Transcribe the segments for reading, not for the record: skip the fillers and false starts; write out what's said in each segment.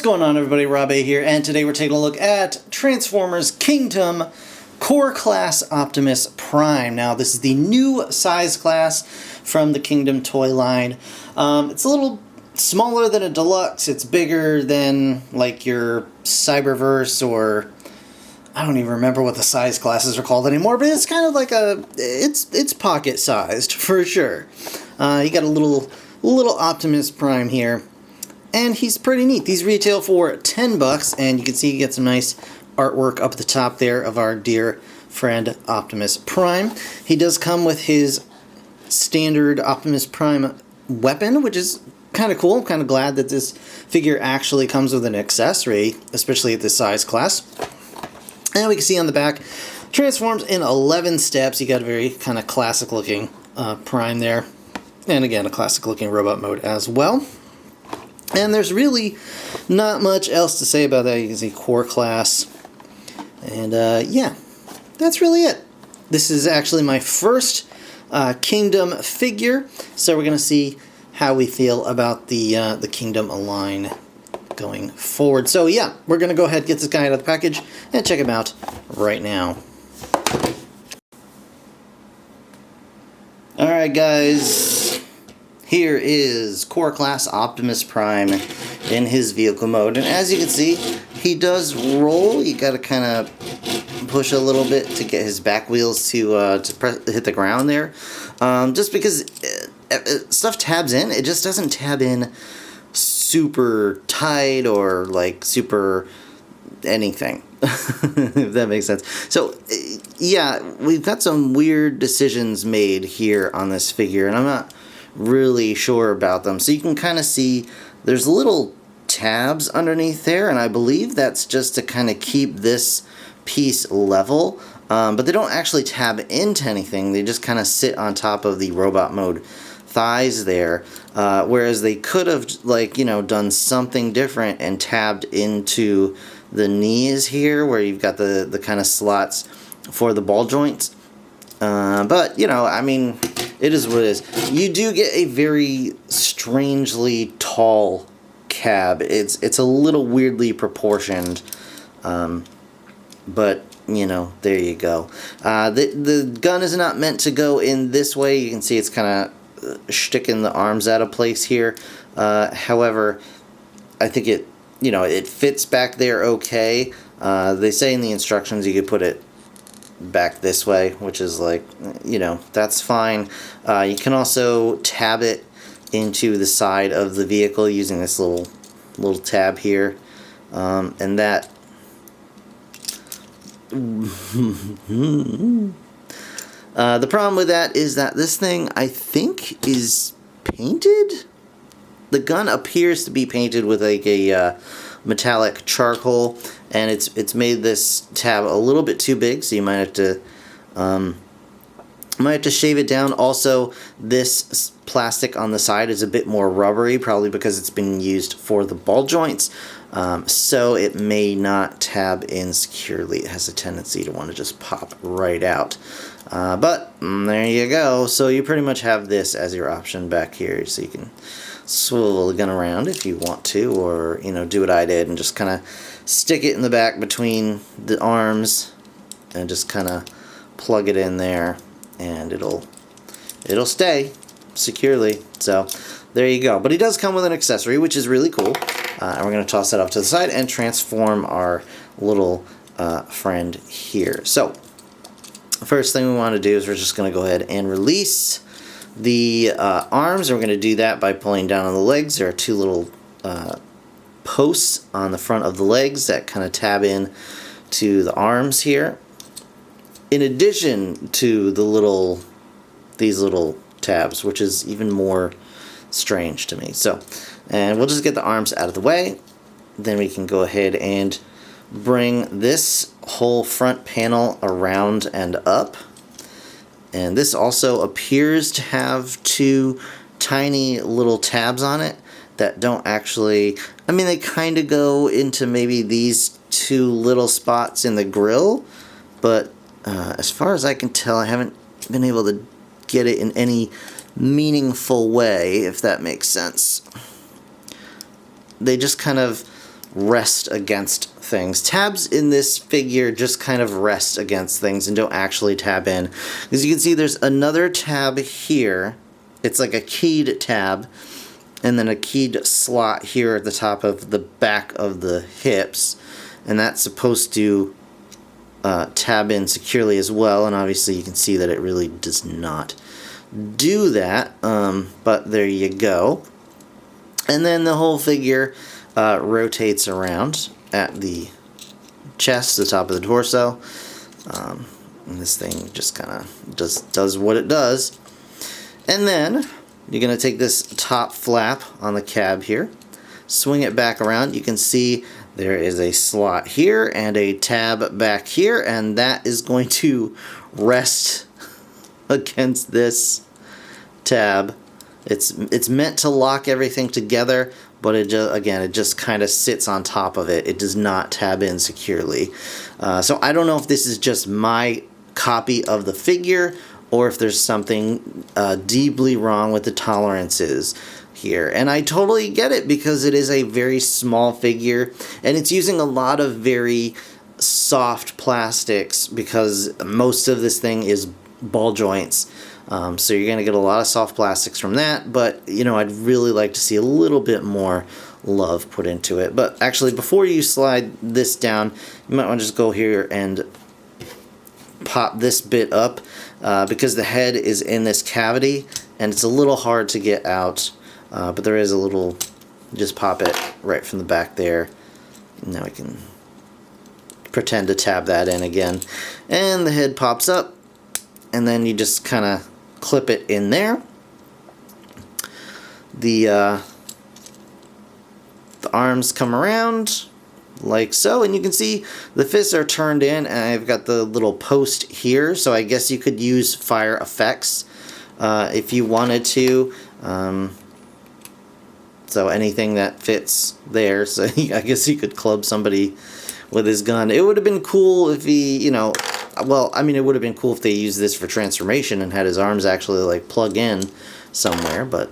going on, everybody? Rob A here, and today we're taking a look at Transformers Kingdom Core Class Optimus Prime. Now, this is the new size class from the Kingdom toy line. It's a little smaller than a deluxe. It's bigger than, like, your Cyberverse, or I don't even remember what the size classes are called anymore, but it's kind of like it's pocket-sized, for sure. You got a little Optimus Prime here. And he's pretty neat. These retail for $10, and you can see you get some nice artwork up at the top there of our dear friend Optimus Prime. He does come with his standard Optimus Prime weapon, which is kind of cool. I'm kind of glad that this figure actually comes with an accessory, especially at this size class. And we can see on the back, transforms in 11 steps. You got a very kind of classic looking Prime there. And again, a classic looking robot mode as well. And there's really not much else to say about that. You can see core class. And yeah, that's really it. This is actually my first Kingdom figure. So we're going to see how we feel about the Kingdom line going forward. So yeah, we're going to go ahead and get this guy out of the package and check him out right now. Alright guys. Here is Core Class Optimus Prime in his vehicle mode. And as you can see, he does roll. You got to kind of push a little bit to get his back wheels to hit the ground there. Just because stuff tabs in, it just doesn't tab in super tight or like super anything. If that makes sense. So yeah, we've got some weird decisions made here on this figure, and I'm not really sure about them. So you can kind of see there's little tabs underneath there, and I believe that's just to kind of keep this piece level, but they don't actually tab into anything. They just kind of sit on top of the robot mode thighs there, whereas they could have, like, you know, done something different and tabbed into the knees here where you've got the kind of slots for the ball joints. But, you know, I mean, it is what it is. You do get a very strangely tall cab. It's a little weirdly proportioned, but, you know, there you go. The gun is not meant to go in this way. You can see it's kind of sticking the arms out of place here. However, I think it, you know, it fits back there okay. They say in the instructions you could put it back this way, which is like, you know, that's fine. You can also tab it into the side of the vehicle using this little tab here, and that the problem with that is that this thing, I think, is painted. The gun appears to be painted with like a metallic charcoal, and it's made this tab a little bit too big, so you might have to shave it down. Also, this plastic on the side is a bit more rubbery, probably because it's been used for the ball joints, so it may not tab in securely. It has a tendency to want to just pop right out. But there you go. So you pretty much have this as your option back here, so you can swivel the gun around if you want to, or, you know, do what I did and just kind of stick it in the back between the arms and just kind of plug it in there, and it'll stay securely. So there you go. But he does come with an accessory, which is really cool, and we're going to toss that off to the side and transform our little friend here. So the first thing we want to do is we're just going to go ahead and release the arms. We're going to do that by pulling down on the legs. There are two little posts on the front of the legs that kind of tab in to the arms here, in addition to these little tabs, which is even more strange to me. So, and we'll just get the arms out of the way. Then we can go ahead and bring this whole front panel around and up. And this also appears to have two tiny little tabs on it that don't actually, I mean, they kind of go into maybe these two little spots in the grill, but as far as I can tell, I haven't been able to get it in any meaningful way, if that makes sense. They just kind of rest against things. Tabs in this figure just kind of rest against things and don't actually tab in. As you can see, there's another tab here. It's like a keyed tab, and then a keyed slot here at the top of the back of the hips, and that's supposed to tab in securely as well, and obviously you can see that it really does not do that, but there you go. And then the whole figure rotates around at the chest, the top of the torso, and this thing just kind of does what it does. And then you're going to take this top flap on the cab here, swing it back around. You can see there is a slot here and a tab back here, and that is going to rest against this tab. It's meant to lock everything together, but it just kind of sits on top of it. It does not tab in securely. So I don't know if this is just my copy of the figure, or if there's something deeply wrong with the tolerances here. And I totally get it, because it is a very small figure, and it's using a lot of very soft plastics, because most of this thing is ball joints. So you're going to get a lot of soft plastics from that, but I'd really like to see a little bit more love put into it. But actually, before you slide this down, you might want to just go here and pop this bit up, because the head is in this cavity and it's a little hard to get out, but there is a little, just pop it right from the back there. Now we can pretend to tab that in again, and the head pops up, and then you just kind of clip it in there. The arms come around like so, and you can see the fists are turned in, and I've got the little post here, so I guess you could use fire effects if you wanted to. So anything that fits there, so I guess he could club somebody with his gun. It would have been cool if he, well, I mean, it would have been cool if they used this for transformation and had his arms actually like plug in somewhere, but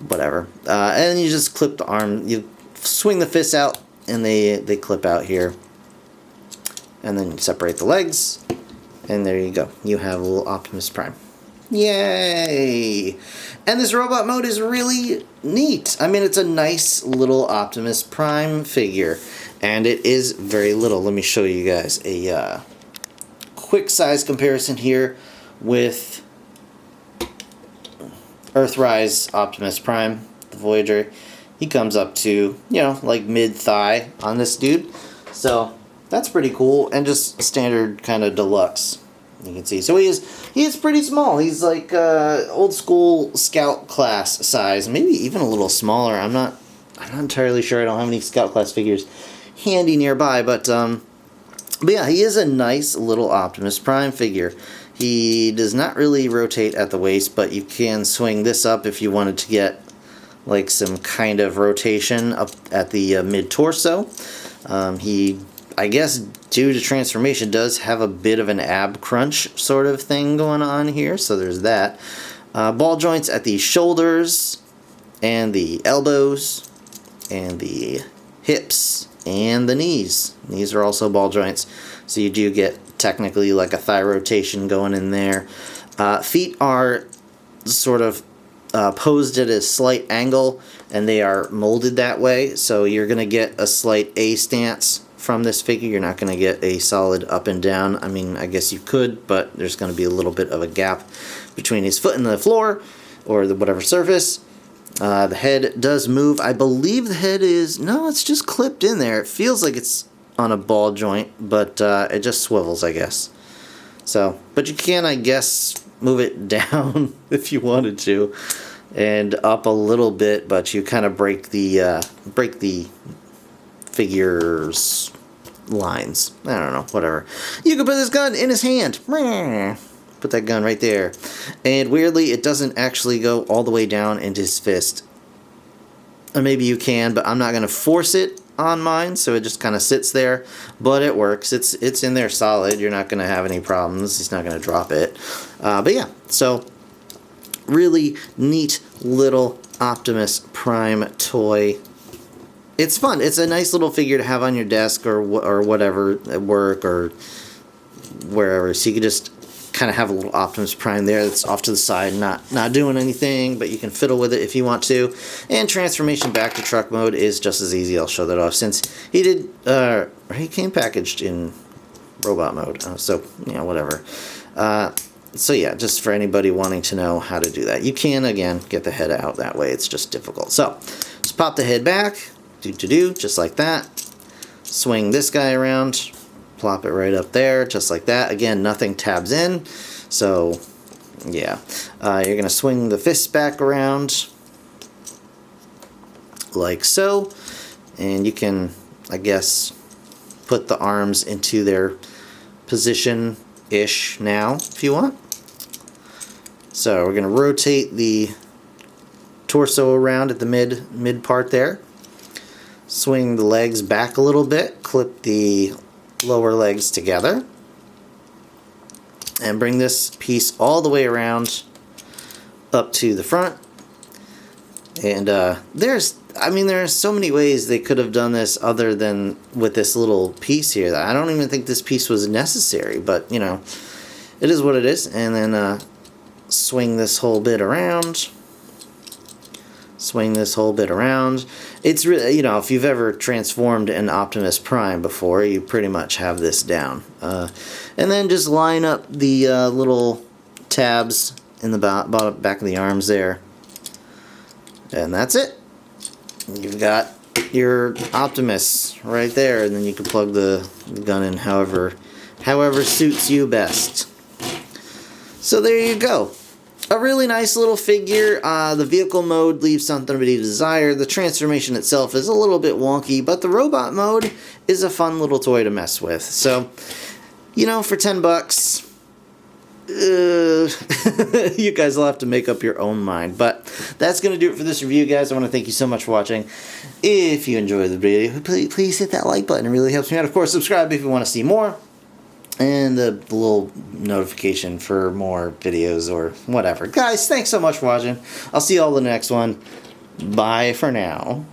whatever. And you just clip the arm, you swing the fists out, and they clip out here, and then you separate the legs, and there you go. You have a little Optimus Prime. Yay! And this robot mode is really neat. I mean, it's a nice little Optimus Prime figure, and it is very little. Let me show you guys a quick size comparison here with Earthrise Optimus Prime, the Voyager. He comes up to, like mid-thigh on this dude. So that's pretty cool, and just standard kind of deluxe. You can see. So he is pretty small. He's like old school Scout class size, maybe even a little smaller. I'm not entirely sure. I don't have any Scout class figures handy nearby, but yeah, he is a nice little Optimus Prime figure. He does not really rotate at the waist, but you can swing this up if you wanted to get like some kind of rotation up at the mid-torso. He, I guess, due to transformation, does have a bit of an ab crunch sort of thing going on here, so there's that. Ball joints at the shoulders, and the elbows, and the hips, and the knees. These are also ball joints, so you do get technically like a thigh rotation going in there. Feet are sort of posed at a slight angle, and they are molded that way, so you're going to get a slight A stance from this figure. You're not going to get a solid up and down. I mean, I guess you could, but there's going to be a little bit of a gap between his foot and the floor, or the whatever surface. The head does move. I believe the head is, no, it's just clipped in there. It feels like it's on a ball joint, but it just swivels, I guess. So, but you can, I guess, move it down if you wanted to, and up a little bit, but you kind of break the figure's lines. I don't know, whatever. You can put this gun in his hand. Put that gun right there. And weirdly, it doesn't actually go all the way down into his fist. Or maybe you can, but I'm not going to force it on mine, so it just kind of sits there. But it works. It's in there solid. You're not going to have any problems. He's not going to drop it. But yeah, so really neat little Optimus Prime toy. it's fun. It's a nice little figure to have on your desk or whatever, at work or wherever. So you can just kind of have a little Optimus Prime there that's off to the side, not doing anything, but you can fiddle with it if you want to. And transformation back to truck mode is just as easy. I'll show that off since he came packaged in robot mode. So, you know, whatever. So yeah, just for anybody wanting to know how to do that. You can, again, get the head out that way. It's just difficult. So, just pop the head back, just like that. Swing this guy around, plop it right up there, just like that. Again, nothing tabs in, so yeah. You're going to swing the fist back around, like so. And you can, I guess, put the arms into their position-ish now, if you want. So we're going to rotate the torso around at the mid part there. Swing the legs back a little bit, clip the lower legs together, and bring this piece all the way around up to the front. And there are so many ways they could have done this other than with this little piece here. I don't even think this piece was necessary, but you know, it is what it is. And then swing this whole bit around. Swing this whole bit around. It's really, you know, if you've ever transformed an Optimus Prime before, you pretty much have this down. And then just line up the little tabs in the back of the arms there. And that's it. You've got your Optimus right there, and then you can plug the gun in however suits you best. So there you go. A really nice little figure. The vehicle mode leaves something to be desired. The transformation itself is a little bit wonky, but the robot mode is a fun little toy to mess with. So, you know, for $10, you guys will have to make up your own mind. But that's going to do it for this review, guys. I want to thank you so much for watching. If you enjoyed the video, please hit that like button. It really helps me out. Of course, subscribe if you want to see more. And the little notification for more videos or whatever. Guys, thanks so much for watching. I'll see you all in the next one. Bye for now.